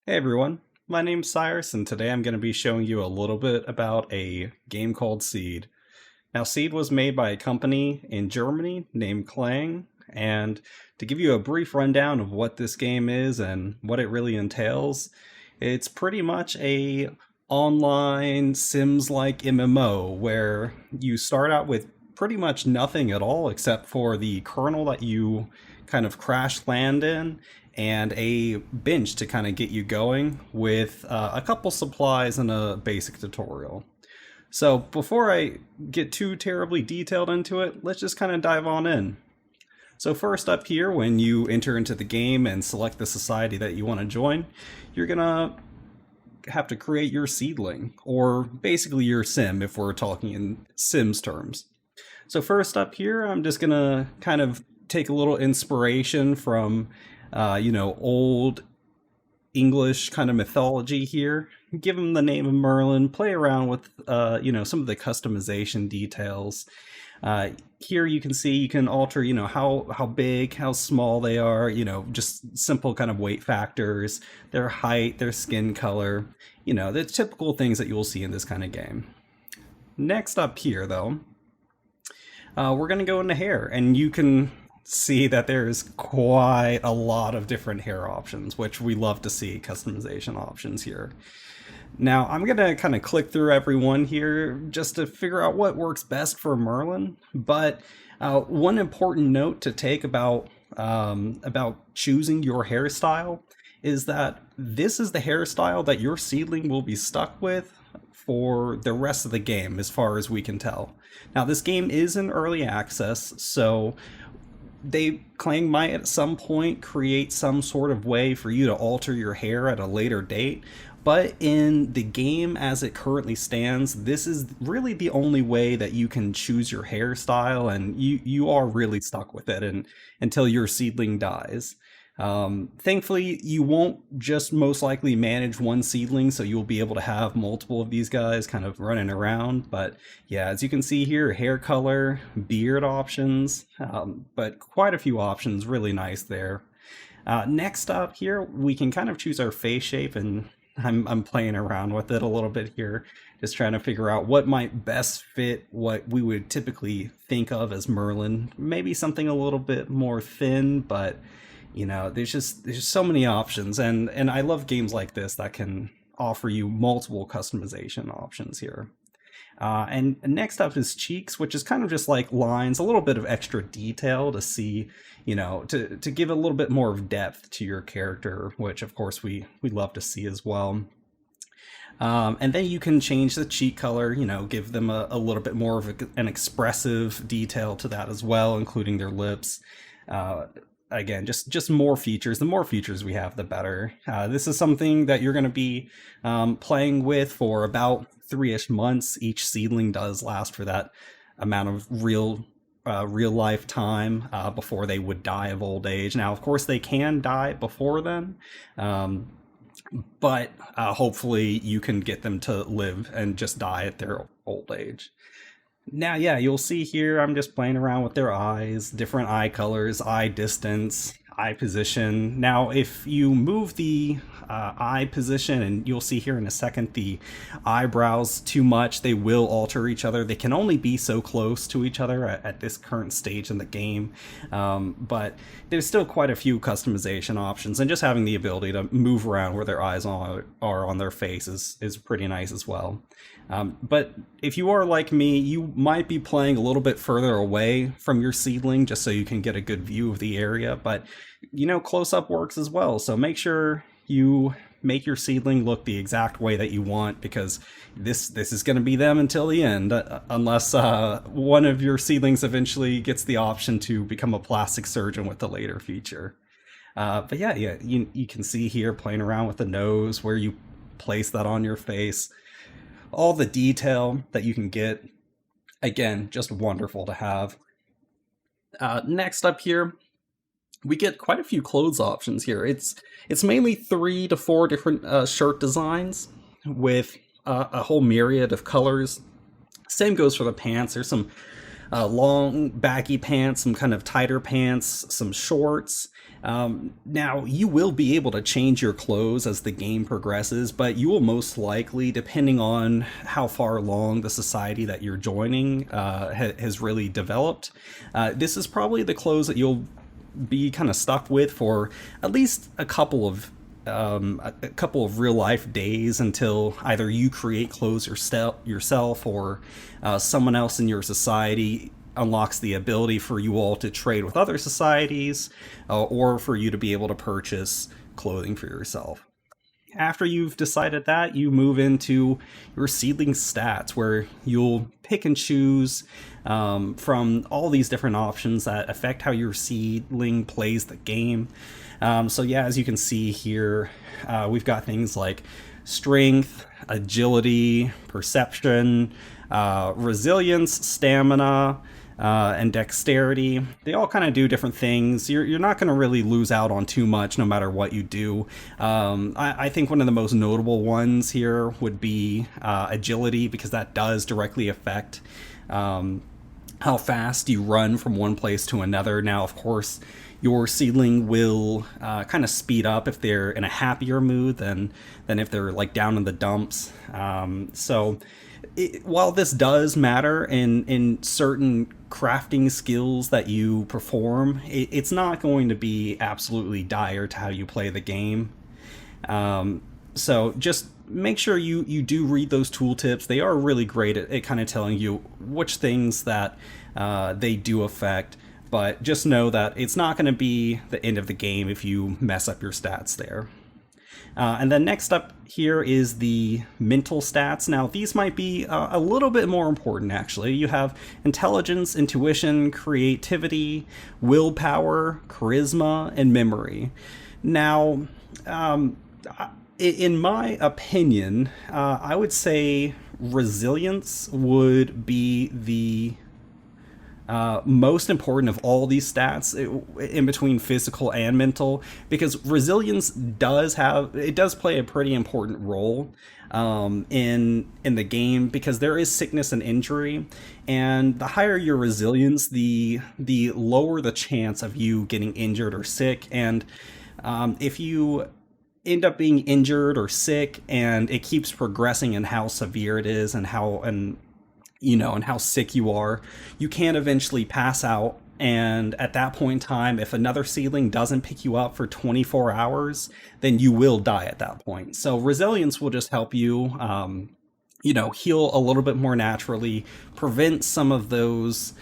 Hey everyone, my name's Cyrus, and today I'm going to be showing you a little bit about a game called Seed. Now, Seed was made by a company in Germany named Clang, and to give you a brief rundown of what this game is and what it really entails, it's pretty much a online Sims-like MMO where you start out with pretty much nothing at all except for the kernel that you kind of crash land in and a bench to kind of get you going with a couple supplies and a basic tutorial. So before I get too terribly detailed into it, let's just kind of dive on in. So first up here, when you enter into the game and select the society that you want to join, you're gonna have to create your seedling, or basically your sim if we're talking in Sims terms. So first up here, I'm just gonna kind of take a little inspiration from, old English kind of mythology here. Give him the name of Merlin. Play around with, some of the customization details. Here you can see you can alter, how big, how small they are. Just simple kind of weight factors, their height, their skin color. The typical things that you will see in this kind of game. Next up here, though, we're going to go into hair, and you can see that there's quite a lot of different hair options, which we love to see customization options here. Now, I'm going to kind of click through every one here just to figure out what works best for Merlin, but one important note to take about choosing your hairstyle is that this is the hairstyle that your seedling will be stuck with for the rest of the game, as far as we can tell. Now, this game is in early access, so Clang might at some point create some sort of way for you to alter your hair at a later date. But in the game as it currently stands, this is really the only way that you can choose your hairstyle, and you are really stuck with it until your seedling dies. Thankfully, you won't just most likely manage one seedling, so you'll be able to have multiple of these guys kind of running around. But yeah, as you can see here, hair color, beard options, but quite a few options, really nice there. Next up here, we can kind of choose our face shape, and I'm playing around with it a little bit here, just trying to figure out what might best fit what we would typically think of as Merlin. Maybe something a little bit more thin, but there's just so many options, and I love games like this that can offer you multiple customization options here. And next up is cheeks, which is kind of just like lines, a little bit of extra detail to see, to give a little bit more of depth to your character, which of course we love to see as well. And then you can change the cheek color, give them a little bit more of an expressive detail to that as well, including their lips. Again, just more features. The more features we have, the better. This is something that you're going to be playing with for about 3-ish months. Each seedling does last for that amount of real life time before they would die of old age. Now, of course, they can die before then, but hopefully you can get them to live and just die at their old age. Now, yeah, you'll see here I'm just playing around with their eyes, different eye colors, eye distance, eye position. Now, if you move the eye position, and you'll see here in a second, the eyebrows too much, they will alter each other. They can only be so close to each other at this current stage in the game, but there's still quite a few customization options, and just having the ability to move around where their eyes are on their face is pretty nice as well. But if you are like me, you might be playing a little bit further away from your seedling just so you can get a good view of the area. But, close up works as well. So make sure you make your seedling look the exact way that you want, because this is going to be them until the end, unless one of your seedlings eventually gets the option to become a plastic surgeon with the later feature. But yeah, you can see here playing around with the nose, where you place that on your face. All the detail that you can get, again, just wonderful to have. Next up here, we get quite a few clothes options here. It's mainly 3 to 4 different shirt designs with a whole myriad of colors. Same goes for the pants. There's some long baggy pants, some kind of tighter pants, some shorts. Now, you will be able to change your clothes as the game progresses, but you will most likely, depending on how far along the society that you're joining has really developed, this is probably the clothes that you'll be kind of stuck with for at least a couple of real life days until either you create clothes yourself or someone else in your society unlocks the ability for you all to trade with other societies or for you to be able to purchase clothing for yourself. After you've decided that, you move into your seedling stats, where you'll pick and choose from all these different options that affect how your seedling plays the game. So yeah, as you can see here, we've got things like strength, agility, perception, resilience, stamina, and dexterity. They all kind of do different things. You're not going to really lose out on too much no matter what you do. I think one of the most notable ones here would be agility, because that does directly affect how fast you run from one place to another. Now, of course, your seedling will kind of speed up if they're in a happier mood than if they're like down in the dumps. While this does matter in certain crafting skills that you perform, it's not going to be absolutely dire to how you play the game. So just make sure you do read those tooltips. They are really great at kind of telling you which things that they do affect. But just know that it's not going to be the end of the game if you mess up your stats there. And then next up here is the mental stats. Now, these might be a little bit more important, actually. You have intelligence, intuition, creativity, willpower, charisma, and memory. Now, in my opinion, I would say resilience would be the most important of all these stats in between physical and mental, because resilience does play a pretty important role in the game, because there is sickness and injury, and the higher your resilience, the lower the chance of you getting injured or sick. And if you end up being injured or sick and it keeps progressing in how severe it is and how sick you are, you can eventually pass out. And at that point in time, if another seedling doesn't pick you up for 24 hours, then you will die at that point. So resilience will just help you, heal a little bit more naturally, prevent some of those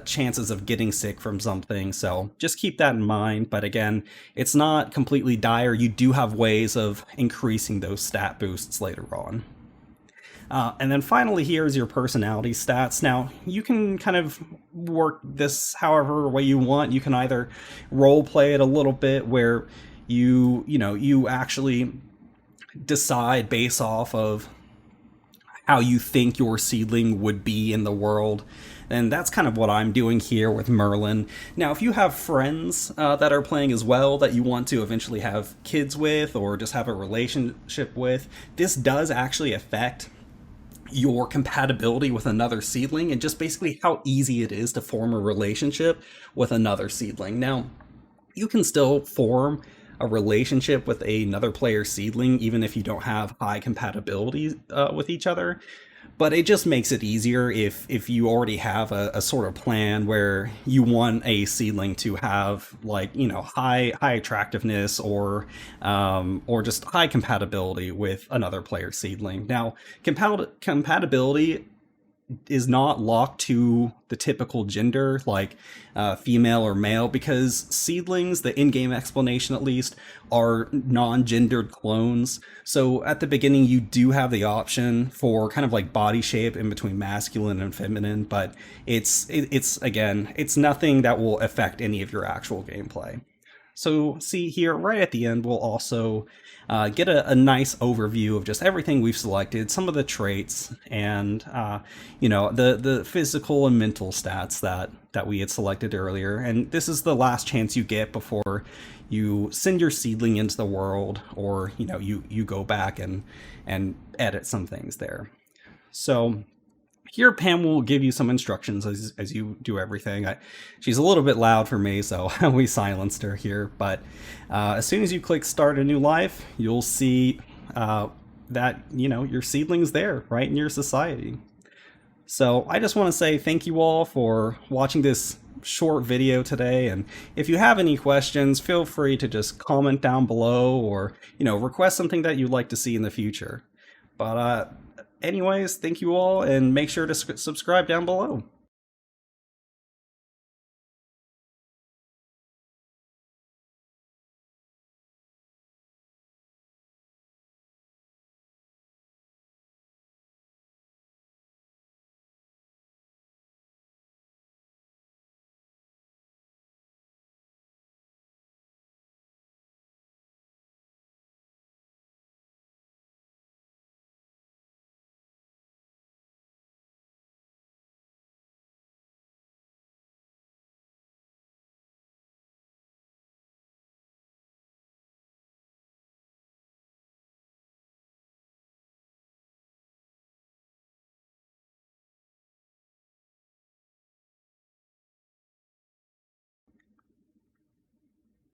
chances of getting sick from something. So just keep that in mind. But again, it's not completely dire. You do have ways of increasing those stat boosts later on. And then finally, here's your personality stats. Now, you can kind of work this however way you want. You can either role play it a little bit, where you actually decide based off of how you think your seedling would be in the world. And that's kind of what I'm doing here with Merlin. Now, if you have friends that are playing as well that you want to eventually have kids with or just have a relationship with, this does actually affect your compatibility with another seedling, and just basically how easy it is to form a relationship with another seedling. Now, you can still form a relationship with another player seedling even if you don't have high compatibility with each other, but it just makes it easier if you already have a sort of plan where you want a seedling to have, like, high attractiveness or just high compatibility with another player seedling. Now, compatibility is not locked to the typical gender, like female or male, because seedlings, the in-game explanation at least, are non-gendered clones. So at the beginning, you do have the option for kind of like body shape in between masculine and feminine, but it's again, it's nothing that will affect any of your actual gameplay. So see here, right at the end, we'll also get a nice overview of just everything we've selected, some of the traits, and the physical and mental stats that we had selected earlier. And this is the last chance you get before you send your seedling into the world, or you go back and edit some things there. So here Pam will give you some instructions as you do everything. She's a little bit loud for me, so we silenced her here. But as soon as you click start a new life, you'll see that, your seedling's there right in your society. So I just want to say thank you all for watching this short video today, and if you have any questions, feel free to just comment down below, or request something that you'd like to see in the future. But anyways, thank you all, and make sure to subscribe down below.